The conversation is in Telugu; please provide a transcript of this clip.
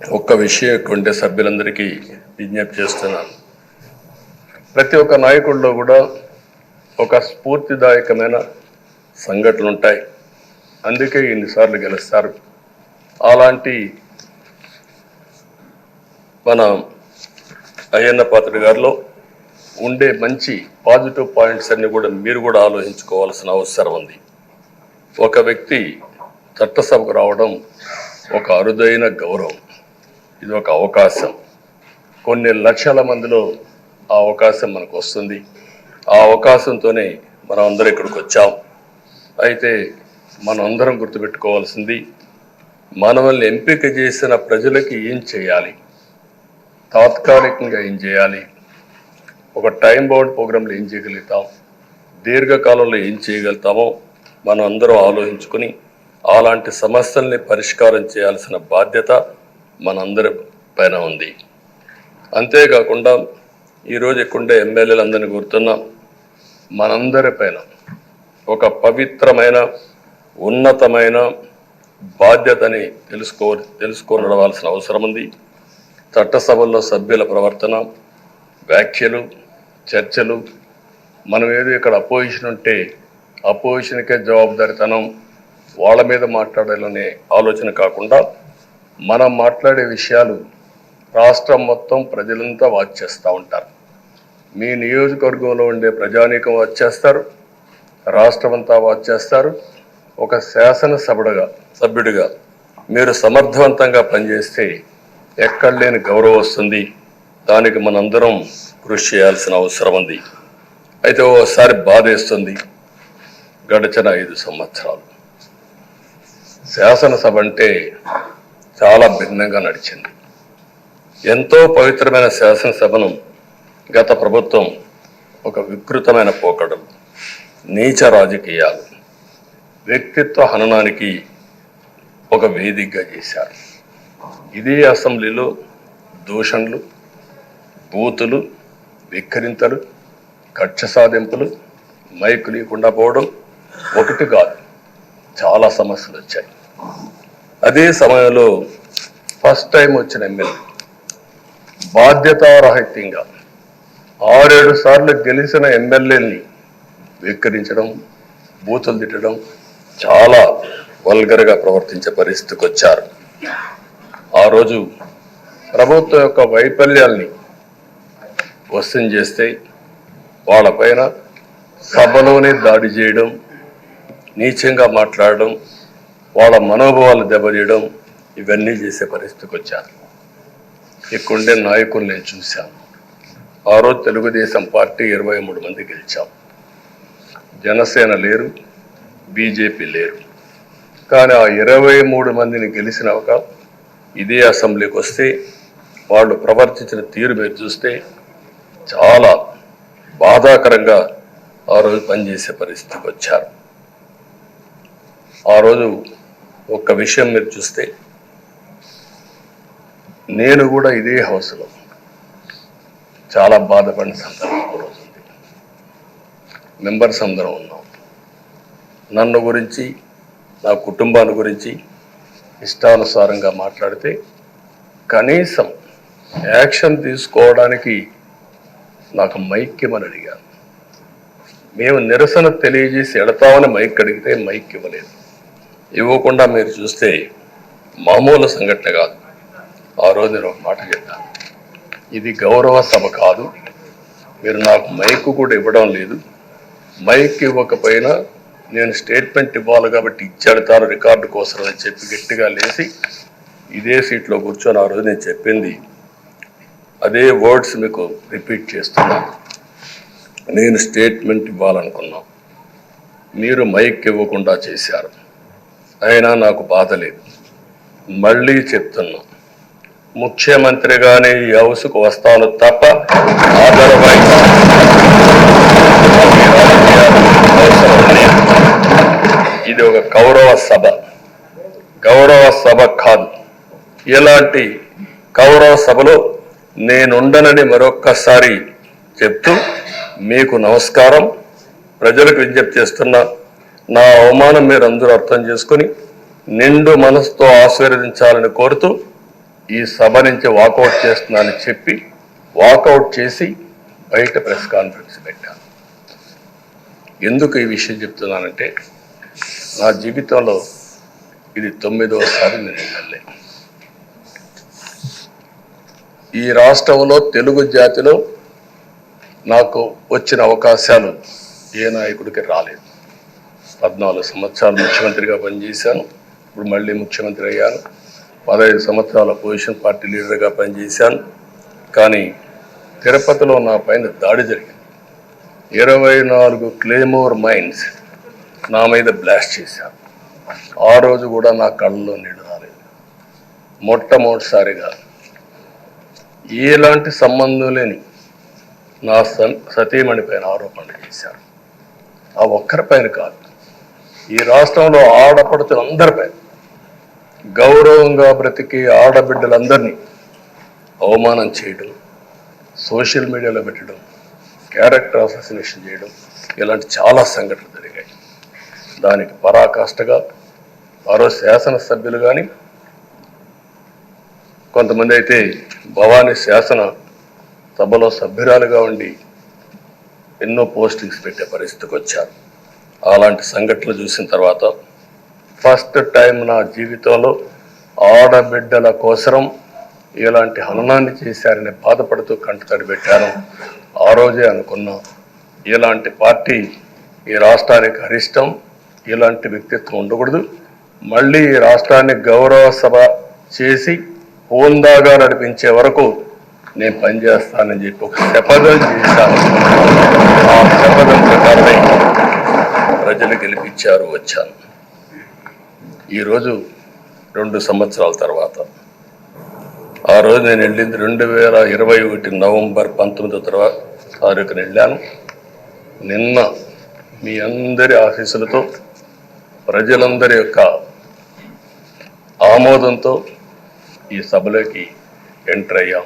ఒక్క విషయం ఉండే సభ్యులందరికీ విజ్ఞప్తి చేస్తున్నాను. ప్రతి ఒక్క నాయకుడిలో కూడా ఒక స్ఫూర్తిదాయకమైన సంఘటనలు ఉంటాయి. అందుకే ఇన్నిసార్లు గెలుస్తారు. అలాంటి మన అయ్యన్న పాత్రుడు గారిలో ఉండే మంచి పాజిటివ్ పాయింట్స్ అన్ని కూడా మీరు కూడా ఆలోచించుకోవాల్సిన అవసరం ఉంది. ఒక వ్యక్తి చట్టసభకు రావడం ఒక అరుదైన గౌరవం. ఇది ఒక అవకాశం. కొన్ని లక్షల మందిలో ఆ అవకాశం మనకు వస్తుంది. ఆ అవకాశంతోనే మనం అందరం ఇక్కడికి వచ్చాం. అయితే మనం అందరం గుర్తుపెట్టుకోవాల్సింది, మనల్ని ఎంపిక చేసిన ప్రజలకి ఏం చేయాలి, తాత్కాలికంగా ఏం చేయాలి, ఒక టైం బౌండ్ ప్రోగ్రాంలో ఏం చేయగలుగుతాం, దీర్ఘకాలంలో ఏం చేయగలుగుతామో మనం అందరం ఆలోచించుకొని అలాంటి సమస్యల్ని పరిష్కారం చేయాల్సిన బాధ్యత మనందరి పైన ఉంది. అంతేకాకుండా ఈరోజు ఎక్కుండే ఎమ్మెల్యేలందరినీ కోరుతున్నాం, మనందరి పైన ఒక పవిత్రమైన ఉన్నతమైన బాధ్యతని తెలుసుకోవాల్సిన అవసరం ఉంది. చట్టసభల్లో సభ్యుల ప్రవర్తన, వ్యాఖ్యలు, చర్చలు, మనం ఏదో ఇక్కడ అపోజిషన్ ఉంటే అపోజిషన్కే జవాబుదారితనం, వాళ్ళ మీద మాట్లాడాలనే ఆలోచన కాకుండా మనం మాట్లాడే విషయాలు రాష్ట్రం మొత్తం ప్రజలంతా వాచ్ చేస్తూ ఉంటారు. మీ నియోజకవర్గంలో ఉండే ప్రజానీకం వాచ్ చేస్తారు, రాష్ట్రం అంతా వాచ్ చేస్తారు. ఒక సభ్యుడిగా మీరు సమర్థవంతంగా పనిచేస్తే ఎక్కడ లేని గౌరవం వస్తుంది. దానికి మనందరం కృషి చేయాల్సిన అవసరం ఉంది. అయితే ఓసారి బాధేస్తుంది, గడిచిన 5 సంవత్సరాలు శాసనసభ అంటే చాలా భిన్నంగా నడిచింది. ఎంతో పవిత్రమైన శాసనసభను గత ప్రభుత్వం ఒక వికృతమైన పోకడలు, నీచ రాజకీయాలు, వ్యక్తిత్వ హననానికి ఒక వేదికగా చేశారు. ఇదే అసెంబ్లీలో దూషణలు, బూతులు, విక్రింతలు, కక్ష సాధింపులు, మైకు లేకుండా పోవడం ఒకటి కాదు, చాలా సమస్యలు వచ్చాయి. అదే సమయంలో ఫస్ట్ టైం వచ్చిన ఎమ్మెల్యే బాధ్యతారాహిత్యంగా 6-7 సార్లు గెలిచిన ఎమ్మెల్యేని విక్రించడం, బూతులు తిట్టడం, చాలా వల్గర్గా ప్రవర్తించే పరిస్థితికి వచ్చారు. ఆ రోజు ప్రభుత్వం యొక్క వైఫల్యాల్ని వశం చేస్తే వాళ్ళపైన సభలోనే దాడి చేయడం, నీచంగా మాట్లాడడం, వాళ్ళ మనోభావాలు దెబ్బతీయడం, ఇవన్నీ చేసే పరిస్థితికి వచ్చారు. ఇక్కడుండే నాయకులు నేను చూశాను. ఆ రోజు తెలుగుదేశం పార్టీ 23 మంది గెలిచాం. జనసేన లేరు, బీజేపీ లేరు. కానీ ఆ 23 మందిని గెలిచినాక ఇదే అసెంబ్లీకి వస్తే వాళ్ళు ప్రవర్తించిన తీరు మీరు చూస్తే చాలా బాధాకరంగా ఆ రోజు పనిచేసే పరిస్థితికి వచ్చారు. ఆ రోజు ఒక్క విషయం మీరు చూస్తే, నేను కూడా ఇదే హౌస్లో చాలా బాధపడిన సందర్భం రోజు ఉంది. మెంబర్స్ అందరం ఉన్నాం. నన్ను గురించి, నా కుటుంబాన్ని గురించి ఇష్టానుసారంగా మాట్లాడితే కనీసం యాక్షన్ తీసుకోవడానికి నాకు మైక్ ఇవ్వమని అడిగాను. మేము నిరసన తెలియజేసి ఎడతామని మైక్ అడిగితే మైక్ ఇవ్వలేదు. ఇవ్వకుండా మీరు చూస్తే మామూలు సంఘటన కాదు. ఆ రోజు నేను ఒక మాట చెప్పాను, ఇది గౌరవ సభ కాదు, మీరు నాకు మైక్ కూడా ఇవ్వడం లేదు. మైక్ ఇవ్వకపోయినా నేను స్టేట్మెంట్ ఇవ్వాలి కాబట్టి ఇచ్చేడతాను రికార్డు కోసం అని చెప్పి గట్టిగా లేచి ఇదే సీట్లో కూర్చొని ఆ రోజు నేను చెప్పింది అదే వర్డ్స్ మీకు రిపీట్ చేస్తున్నాను. నేను స్టేట్మెంట్ ఇవ్వాలనుకున్నాం, మీరు మైక్ ఇవ్వకుండా చేశారు. అయినా నాకు బాధ లేదు. మళ్ళీ చెప్తున్నా, ముఖ్యమంత్రిగానే ఈ హౌస్కు వస్తాను తప్ప ఇది ఒక గౌరవ సభ కాదు. ఇలాంటి గౌరవ సభలో నేనుండనని మరొక్కసారి చెప్తూ మీకు నమస్కారం. ప్రజలకు విజ్ఞప్తి చేస్తున్నా, నా అవమానం మీరు అందరూ అర్థం చేసుకుని నిండు మనసుతో ఆశీర్వదించాలని కోరుతూ ఈ సభ నుంచి వాకౌట్ చేస్తున్నానని చెప్పి వాకౌట్ చేసి బయట ప్రెస్ కాన్ఫరెన్స్ పెట్టాను. ఎందుకు ఈ విషయం చెప్తున్నానంటే నా జీవితంలో ఇది 9వసారి నేను ఎమ్మెల్యే. ఈ రాష్ట్రంలో తెలుగు జాతిలో నాకు వచ్చిన అవకాశాలు ఏ నాయకుడికి రాలేదు. 14 సంవత్సరాలు ముఖ్యమంత్రిగా పనిచేశాను. ఇప్పుడు మళ్ళీ ముఖ్యమంత్రి అయ్యాను. 15 సంవత్సరాల పొజిషన్ పార్టీ లీడర్గా పనిచేశాను. కానీ తిరుపతిలో నా పైన దాడి జరిగింది. 24 క్లేమోర్ మైన్స్ నా మీద బ్లాస్ట్ చేశారు. ఆ రోజు కూడా నా కళ్ళలో నీళ్లు రాలేదు. మొట్టమొదటిసారిగా ఎలాంటి సంబంధం లేని నా సతీమణి పైన ఆరోపణలు చేశారు. ఆ ఒక్కరిపైన కాదు, ఈ రాష్ట్రంలో ఆడపడుతులందరిపైన, గౌరవంగా బ్రతికి ఆడబిడ్డలందరినీ అవమానం చేయడం, సోషల్ మీడియాలో పెట్టడం, క్యారెక్టర్ అసాసినేషన్ చేయడం, ఇలాంటి చాలా సంఘటనలు జరిగాయి. దానికి పరాకాష్ఠగా మరో శాసనసభ్యులు కానీ, కొంతమంది అయితే భవానీ శాసన సభలో సభ్యురాలుగా ఉండి ఎన్నో పోస్టింగ్స్ పెట్టే పరిస్థితికి వచ్చారు. అలాంటి సంఘటనలు చూసిన తర్వాత ఫస్ట్ టైం నా జీవితంలో ఆడబిడ్డల కోసరం ఇలాంటి హననాన్ని చేశారని బాధపడుతూ కంటతడి పెట్టాను. ఆ రోజే అనుకున్నా, ఇలాంటి పార్టీ ఈ రాష్ట్రానికి అరిష్టం, ఇలాంటి వ్యక్తిత్వం ఉండకూడదు. మళ్ళీ ఈ రాష్ట్రాన్ని గౌరవ సభ చేసి హోందాగా నడిపించే వరకు నేను పనిచేస్తానని చెప్పి ఒక శపథం చేశాను. ఆ శపథం ప్రకారమే ప్రజలు గెలిపించారు, వచ్చాను. ఈరోజు 2 సంవత్సరాల తర్వాత, ఆ రోజు నేను వెళ్ళింది 2021 నవంబర్ 19వ తారీఖున వెళ్ళాను. నిన్న మీ అందరి ఆశీస్సులతో, ప్రజలందరి యొక్క ఆమోదంతో ఈ సభలోకి ఎంటర్ అయ్యాం.